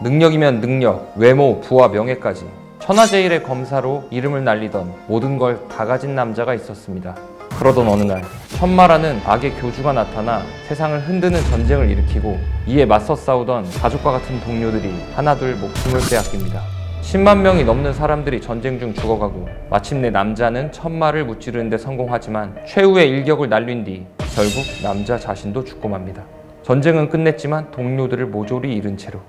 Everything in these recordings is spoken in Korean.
능력이면 능력, 외모, 부와 명예까지 천하제일의 검사로 이름을 날리던 모든 걸 다 가진 남자가 있었습니다. 그러던 어느 날 천마라는 악의 교주가 나타나 세상을 흔드는 전쟁을 일으키고 이에 맞서 싸우던 가족과 같은 동료들이 하나둘 목숨을 빼앗깁니다. 10만 명이 넘는 사람들이 전쟁 중 죽어가고 마침내 남자는 천마를 무찌르는 데 성공하지만 최후의 일격을 날린 뒤 결국 남자 자신도 죽고 맙니다. 전쟁은 끝냈지만 동료들을 모조리 잃은 채로.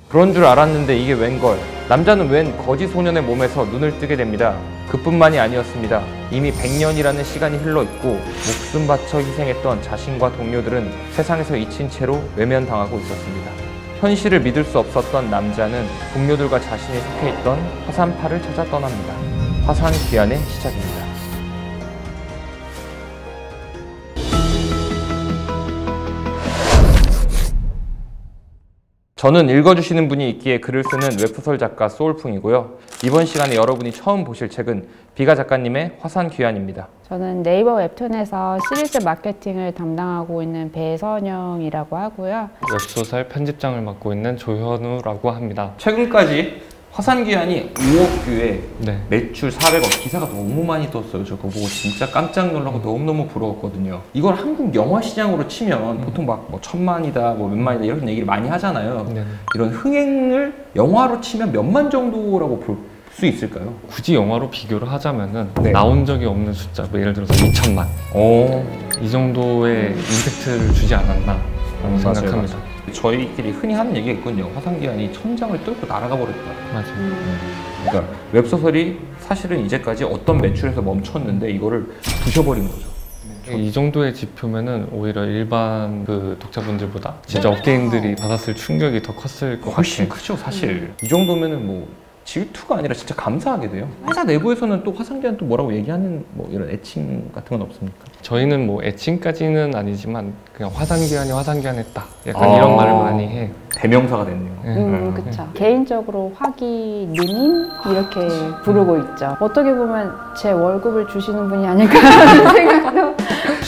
그런 줄 알았는데 이게 웬걸. 남자는 웬 거지 소년의 몸에서 눈을 뜨게 됩니다. 그뿐만이 아니었습니다. 이미 100년이라는 시간이 흘러있고 목숨 바쳐 희생했던 자신과 동료들은 세상에서 잊힌 채로 외면당하고 있었습니다. 현실을 믿을 수 없었던 남자는 동료들과 자신이 속해 있던 화산파를 찾아 떠납니다. 화산 귀환의 시작입니다. 저는 읽어주시는 분이 있기에 글을 쓰는 웹소설 작가 소울풍이고요. 이번 시간에 여러분이 처음 보실 책은 비가 작가님의 화산 귀환입니다. 저는 네이버 웹툰에서 시리즈 마케팅을 담당하고 있는 배선영이라고 하고요. 웹소설 편집장을 맡고 있는 조현우라고 합니다. 최근까지 화산 귀환이 5억 뷰에 네. 매출 400억, 기사가 너무 많이 떴어요. 저 그거 보고 진짜 깜짝 놀라고 너무너무 부러웠거든요. 이걸 한국 영화 시장으로 치면 보통 막 뭐 1000만이다, 뭐 몇만이다 이런 얘기를 많이 하잖아요. 네. 이런 흥행을 영화로 치면 몇만 정도라고 볼 수 있을까요? 굳이 영화로 비교를 하자면은 네. 나온 적이 없는 숫자, 뭐 예를 들어서 2천만 이 정도의 임팩트를 주지 않았나 라고 생각합니다. 맞아요. 저희끼리 흔히 하는 얘기가 있거든요. 화산귀환이 천장을 뚫고 날아가 버렸다. 맞아요. 그러니까 웹소설이 사실은 이제까지 어떤 매출에서 멈췄는데 이거를 부셔버린 거죠. 이 정도의 지표면은 오히려 일반 그 독자분들보다 진짜 업계인들이 받았을 충격이 더 컸을 것 훨씬 같아요. 크죠, 사실. 이 정도면은 뭐 질투가 아니라 진짜 감사하게 돼요. 회사 내부에서는 또 화산귀환 또 뭐라고 얘기하는 뭐 이런 애칭 같은 건 없습니까? 저희는 뭐 애칭까지는 아니지만 그냥 화산귀환이 화산귀환했다 약간 이런 말을 많이 해요. 대명사가 됐네요. 그쵸. 개인적으로 화기님인 이렇게 부르고 있죠. 어떻게 보면 제 월급을 주시는 분이 아닐까 하는 생각도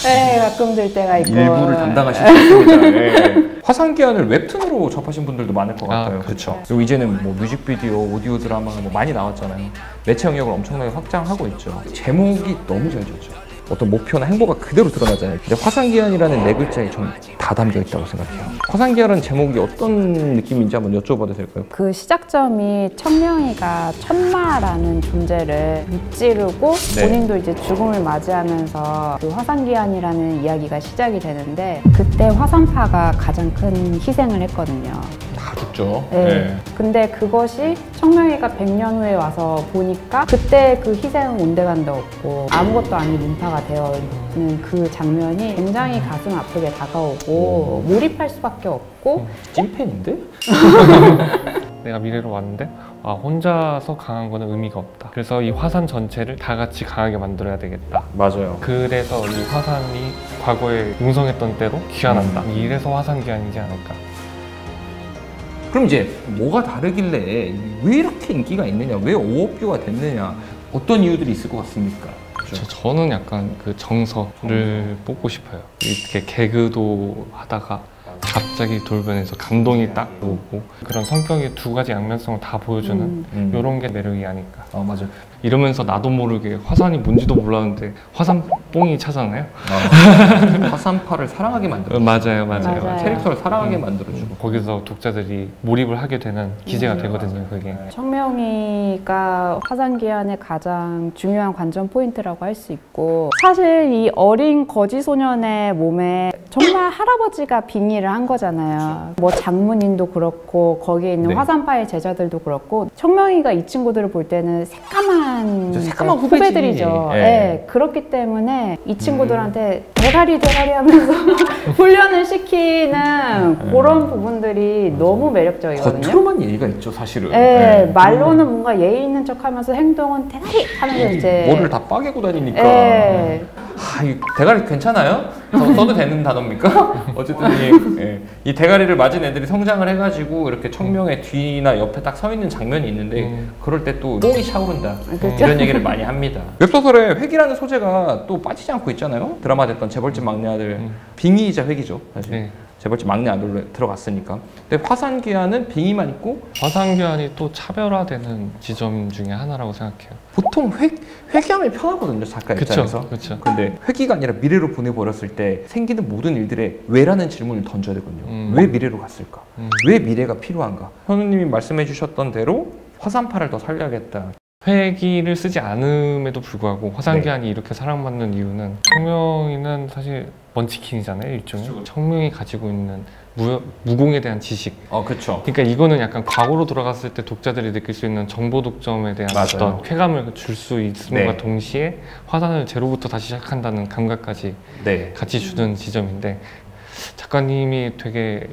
네, 가끔 들 때가 있고. 일부를 담당하실 수 있습니다. 네. 화산귀환을 웹툰으로 접하신 분들도 많을 것 같아요. 그렇죠. 그리고 이제는 뭐 뮤직비디오, 오디오 드라마 뭐 많이 나왔잖아요. 매체 영역을 엄청나게 확장하고 있죠. 제목이 너무 잘 지었죠. 어떤 목표나 행보가 그대로 드러나잖아요. 근데 화산귀환이라는 네 글자에 좀 다 담겨 있다고 생각해요. 화산귀환은 제목이 어떤 느낌인지 한번 여쭤봐도 될까요? 그 시작점이 청명이가 천마라는 존재를 무찌르고 네. 본인도 이제 죽음을 맞이하면서 그 화산귀환이라는 이야기가 시작이 되는데 그때 화산파가 가장 큰 희생을 했거든요. 다 죽죠. 네. 근데 그것이 청명이가 100년 후에 와서 보니까 그때 그 희생은 온데간데 없고 아무것도 아닌 문파가 되어 있는 그 장면이 굉장히 가슴 아프게 다가오고 몰입할 수밖에 없고 찐팬인데? 내가 미래로 왔는데 아 혼자서 강한 거는 의미가 없다. 그래서 이 화산 전체를 다 같이 강하게 만들어야 되겠다. 맞아요. 그래서 이 화산이 과거에 웅성했던 때로 귀환한다. 이래서 화산 귀환이지 않을까. 그럼 이제 뭐가 다르길래 왜 이렇게 인기가 있느냐? 왜 5억 뷰가 됐느냐? 어떤 이유들이 있을 것 같습니까? 저는 약간 그 정서를 뽑고 싶어요. 이렇게 개그도 하다가 갑자기 돌변해서 감동이 딱 오고 그런 성격의 두 가지 양면성을 다 보여주는 이런 게 매력이 아닐까. 맞아. 이러면서 나도 모르게 화산이 뭔지도 몰랐는데 화산뽕이 차잖아요. 화산파를 사랑하게 만들어주고 맞아요. 캐릭터를 사랑하게 만들어주고 거기서 독자들이 몰입을 하게 되는 기제가 되거든요. 그게. 청명이가 화산귀환의 가장 중요한 관전 포인트라고 할 수 있고 사실 이 어린 거지 소년의 몸에 정말 할아버지가 빙의를 한 거잖아요. 뭐 장문인도 그렇고 거기에 있는 네. 화산파의 제자들도 그렇고 청명이가 이 친구들을 볼 때는 새까만 새까만 후배들이죠. 예. 네. 그렇기 때문에 이 친구들한테 대가리 하면서 훈련을 시키는 그런 부분들이 너무 매력적이거든요. 겉으로만 예의가 있죠, 사실은. 네, 말로는 뭔가 예의 있는 척하면서 행동은 대가리 하면서 이제 뭐를 다 빠개고 다니니까. 네. 이 대가리 괜찮아요? 써도 되는 단어입니까? 어쨌든 이 대가리를 맞은 애들이 성장을 해가지고 이렇게 청명의 뒤나 옆에 딱 서 있는 장면이 있는데 그럴 때 또 뽕이 차오른다. 그렇죠? 이런 얘기를 많이 합니다. 웹소설에 회기라는 소재가 또 빠지지 않고 있잖아요. 드라마 됐던 재벌집 막내 아들 빙의이자 회기죠, 사실. 네. 재벌집 막내 아들로 들어갔으니까. 근데 화산귀환은 빙의만 있고 화산귀환이 또 차별화되는 지점 중에 하나라고 생각해요. 보통 회귀하면 편하거든요, 작가 입장에서. 그렇죠. 근데 회귀가 아니라 미래로 보내버렸을 때 생기는 모든 일들에 왜라는 질문을 던져야 되거든요. 왜 미래로 갔을까? 왜 미래가 필요한가? 현우님이 말씀해 주셨던 대로 화산파를 더 살려야겠다. 회기를 쓰지 않음에도 불구하고 화산귀환이 이렇게 사랑받는 이유는 청명이는 사실 먼치킨이잖아요, 일종의. 청명이 가지고 있는 무공에 대한 지식. 그렇죠. 그러니까 이거는 약간 과거로 돌아갔을 때 독자들이 느낄 수 있는 정보 독점에 대한 어떤 쾌감을 줄 수 있음과 동시에 화산을 제로부터 다시 시작한다는 감각까지 같이 주는 지점인데, 작가님이 되게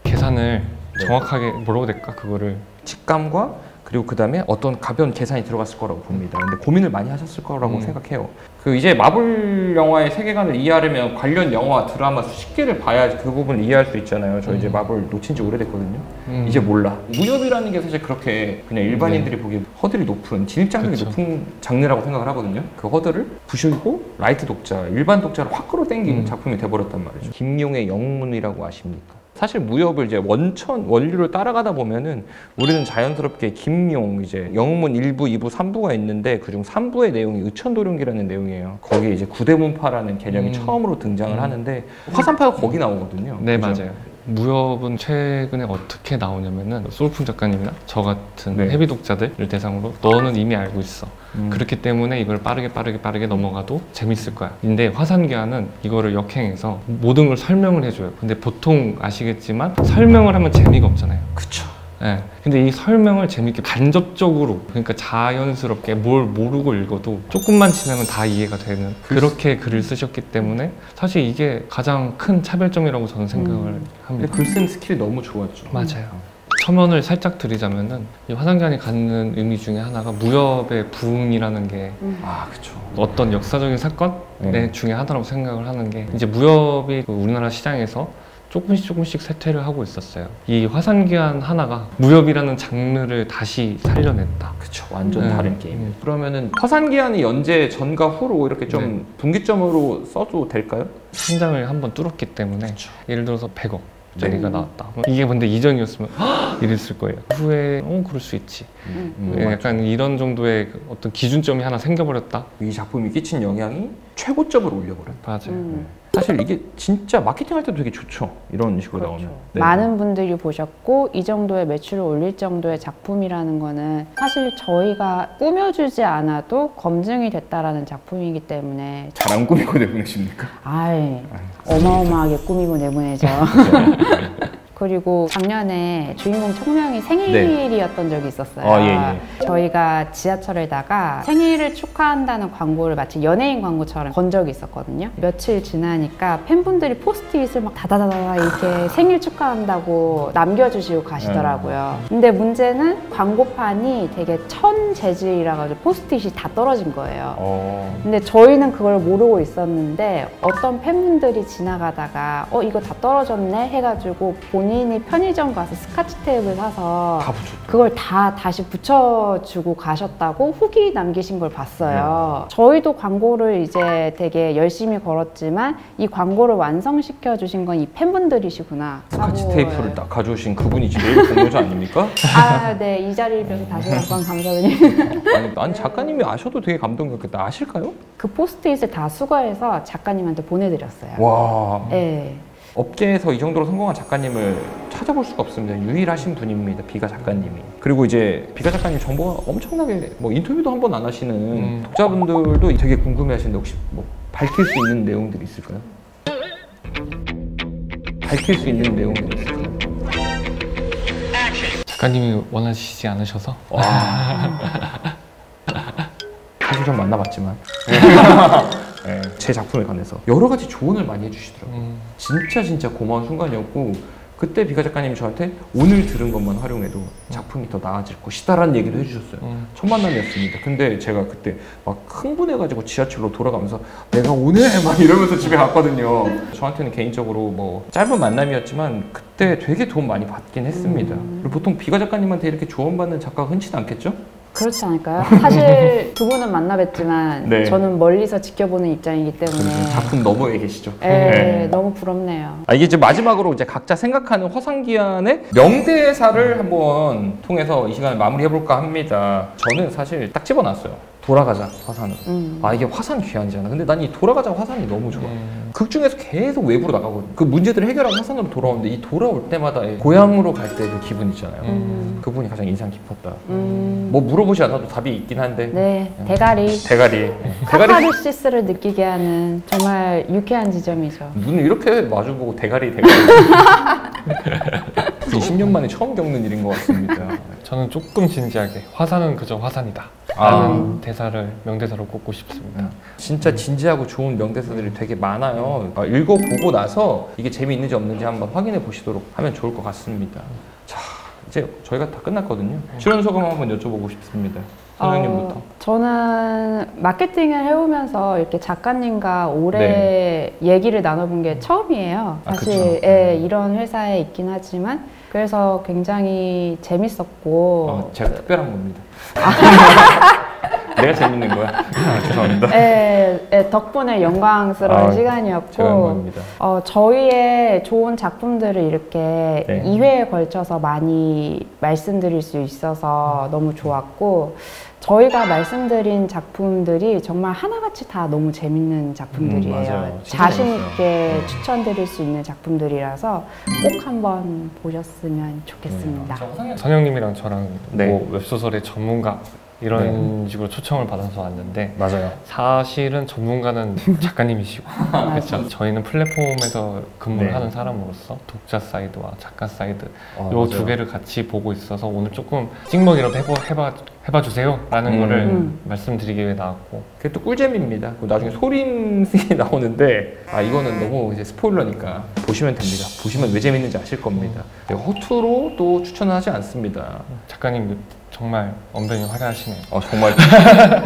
계산을 정확하게 뭐라고 될까, 그거를 직감과 그리고 그 다음에 어떤 가벼운 계산이 들어갔을 거라고 봅니다. 근데 고민을 많이 하셨을 거라고 생각해요. 그 이제 마블 영화의 세계관을 이해하려면 관련 영화, 드라마 수십 개를 봐야지 그 부분을 이해할 수 있잖아요. 저 이제 마블 놓친 지 오래됐거든요. 이제 몰라. 무협이라는 게 사실 그렇게 그냥 일반인들이 보기에 허들이 높은, 진입장벽이 높은 장르라고 생각을 하거든요. 그 허들을 부수고 라이트 독자, 일반 독자를 확 끌어당기는 작품이 돼버렸단 말이죠. 김용의 영문이라고 아십니까? 사실 무협을 이제 원류를 따라가다 보면은 우리는 자연스럽게 김용, 이제 영문 1부, 2부, 3부가 있는데 그중 3부의 내용이 의천도룡기라는 내용이에요. 거기에 이제 구대문파라는 개념이 처음으로 등장을 하는데 화산파가 거기 나오거든요. 네, 그죠? 맞아요. 무협은 최근에 어떻게 나오냐면은 솔풍 작가님이나 저 같은 헤비 독자들을 대상으로 너는 이미 알고 있어. 그렇기 때문에 이걸 빠르게 넘어가도 재밌을 거야. 근데 화산귀환은 이거를 역행해서 모든 걸 설명을 해줘요. 근데 보통 아시겠지만 설명을 하면 재미가 없잖아요. 그쵸. 네. 근데 이 설명을 재밌게 간접적으로, 그러니까 자연스럽게 뭘 모르고 읽어도 조금만 지나면 다 이해가 되는 그렇게 글을 쓰셨기 때문에 사실 이게 가장 큰 차별점이라고 저는 생각을 합니다. 글 쓰는 스킬이 너무 좋았죠. 맞아요. 첨언을 살짝 드리자면은 이 화산귀환이 갖는 의미 중에 하나가 무협의 부흥이라는 게 그쵸. 어떤 역사적인 사건 중에 하나라고 생각을 하는 게, 이제 무협이 그 우리나라 시장에서 조금씩 쇠퇴를 하고 있었어요. 이 화산귀환 하나가 무협이라는 장르를 다시 살려냈다. 그쵸. 완전 다른 게임. 그러면은 화산귀환이 연재 전과 후로 이렇게 좀 분기점으로 써도 될까요? 상장을 한번 뚫었기 때문에 예를 들어서 100억 짜리가 나왔다. 이게 근데 이전이었으면 이랬을 거예요. 후에 그럴 수 있지. 약간 이런 정도의 어떤 기준점이 하나 생겨버렸다. 이 작품이 끼친 영향이 최고점으로 올려버려. 맞아요. 사실 이게 진짜 마케팅할 때도 되게 좋죠. 이런 식으로 그렇죠. 나오면. 많은 분들이 보셨고 이 정도의 매출을 올릴 정도의 작품이라는 거는 사실 저희가 꾸며주지 않아도 검증이 됐다라는 작품이기 때문에. 잘 안 꾸미고 내보내십니까? 어마어마하게 꾸미고 내보내죠. 그리고 작년에 주인공 청명이 생일이었던 적이 있었어요. 저희가 지하철에다가 생일을 축하한다는 광고를 마치 연예인 광고처럼 건 적이 있었거든요. 며칠 지나니까 팬분들이 포스트잇을 막 다다다다 이렇게 생일 축하한다고 남겨주시고 가시더라고요. 근데 문제는 광고판이 되게 천 재질이라 가지고 포스트잇이 다 떨어진 거예요. 근데 저희는 그걸 모르고 있었는데 어떤 팬분들이 지나가다가 이거 다 떨어졌네 해가지고 본인이 편의점 가서 스카치 테이프를 사서 그걸 다시 붙여주고 가셨다고 후기 남기신 걸 봤어요. 저희도 광고를 이제 되게 열심히 걸었지만 이 광고를 완성시켜 주신 건 이 팬분들이시구나. 스카치 테이프를 딱 가져오신 그분이 제일 공로자 아닙니까? 네. 이 자리를 빌어서 다시 한번 감사드립니다. 아니 작가님이 아셔도 되게 감동이었겠다. 아실까요? 그 포스트잇을 다 수거해서 작가님한테 보내드렸어요. 와. 네. 업계에서 이 정도로 성공한 작가님을 찾아볼 수가 없습니다. 유일하신 분입니다. 비가 작가님이. 그리고 이제 비가 작가님 정보가 엄청나게 인터뷰도 한 번 안 하시는 독자분들도 되게 궁금해하시는데 혹시 밝힐 수 있는 내용들이 있을까요? 밝힐 수 있는 내용들이 있을까요? 작가님이 원하시지 않으셔서? 사실 좀 만나봤지만 제 작품에 관해서 여러 가지 조언을 많이 해주시더라고요. 진짜 고마운 순간이었고 그때 비가 작가님이 저한테 오늘 들은 것만 활용해도 작품이 더 나아질 것이다라는 얘기도 해주셨어요. 첫 만남이었습니다. 근데 제가 그때 막 흥분해가지고 지하철로 돌아가면서 내가 오늘 막 이러면서 집에 갔거든요. 저한테는 개인적으로 짧은 만남이었지만 그때 되게 도움 많이 받긴 했습니다. 그리고 보통 비가 작가님한테 이렇게 조언받는 작가가 흔치는 않겠죠? 그렇지 않을까요? 사실 두 분은 만나 뵀지만 네. 저는 멀리서 지켜보는 입장이기 때문에 작품 너머에 계시죠. 네, 너무 부럽네요. 이게 이제 마지막으로 이제 각자 생각하는 화산기한의 명대사를 한번 통해서 이 시간을 마무리해볼까 합니다. 저는 사실 딱 집어놨어요. 돌아가자 화산으로. 이게 화산 귀환이잖아. 근데 난 이 돌아가자 화산이 너무 좋아. 극 중에서 계속 외부로 나가거든. 그 문제들을 해결하고 화산으로 돌아오는데 이 돌아올 때마다 고향으로 갈 때 그 기분 있잖아요. 그 부분이 가장 인상 깊었다. 뭐 물어보지 않아도 답이 있긴 한데. 네, 대가리. 대가리. 카타르시스를 느끼게 하는 정말 유쾌한 지점이죠. 눈을 이렇게 마주보고 대가리. 20년 만에 처음 겪는 일인 것 같습니다. 저는 조금 진지하게 화산은 그저 화산이다 라는 대사를 명대사로 꼽고 싶습니다. 진짜 진지하고 좋은 명대사들이 되게 많아요. 읽어보고 나서 이게 재미있는지 없는지 한번 확인해 보시도록 하면 좋을 것 같습니다. 자, 이제 저희가 다 끝났거든요. 출연 소감 한번 여쭤보고 싶습니다. 선생님부터. 저는 마케팅을 해오면서 이렇게 작가님과 오래 얘기를 나눠본 게 처음이에요. 사실 이런 회사에 있긴 하지만 그래서 굉장히 재밌었고 제가 특별한 겁니다. 내가 재밌는 거야. 죄송합니다. 덕분에 영광스러운 시간이었고 제가 영광입니다. 저희의 좋은 작품들을 이렇게 2회에 걸쳐서 많이 말씀드릴 수 있어서 너무 좋았고 저희가 말씀드린 작품들이 정말 하나같이 다 너무 재밌는 작품들이에요. 자신 있게 추천드릴 수 있는 작품들이라서 꼭 한번 보셨으면 좋겠습니다. 선영님이랑 저랑 뭐 웹소설의 전문가 이런 식으로 초청을 받아서 왔는데 맞아요. 사실은 전문가는 작가님이시고 그렇죠. 저희는 플랫폼에서 근무를 하는 사람으로서 독자 사이드와 작가 사이드 요 두 개를 같이 보고 있어서 오늘 조금 찍먹이라도 해봐 주세요 라는 거를 말씀드리기 위해 나왔고 그게 또 꿀잼입니다. 나중에 소림이 나오는데 이거는 너무 이제 스포일러니까 보시면 됩니다. 보시면 왜 재밌는지 아실 겁니다. 허투루 또 추천은 하지 않습니다. 작가님 정말 언변이 화려하시네요. 정말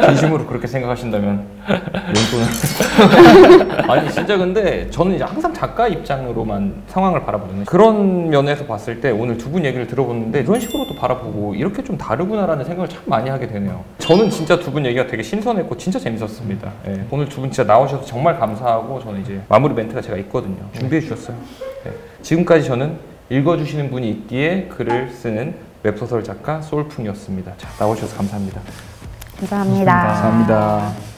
진심으로 그렇게 생각하신다면 용돈을 아니 진짜 근데 저는 이제 항상 작가 입장으로만 상황을 바라보거든요. 그런 면에서 봤을 때 오늘 두 분 얘기를 들어보는데 이런 식으로도 바라보고 이렇게 좀 다르구나라는 생각을 참 많이 하게 되네요. 저는 진짜 두 분 얘기가 되게 신선했고 진짜 재밌었습니다. 오늘 두 분 진짜 나오셔서 정말 감사하고 저는 이제 마무리 멘트가 제가 있거든요. 준비해 주셨어요. 지금까지 저는 읽어주시는 분이 있기에 글을 쓰는 웹소설 작가 소울풍이었습니다. 자, 나오셔서 감사합니다. 감사합니다. 감사합니다.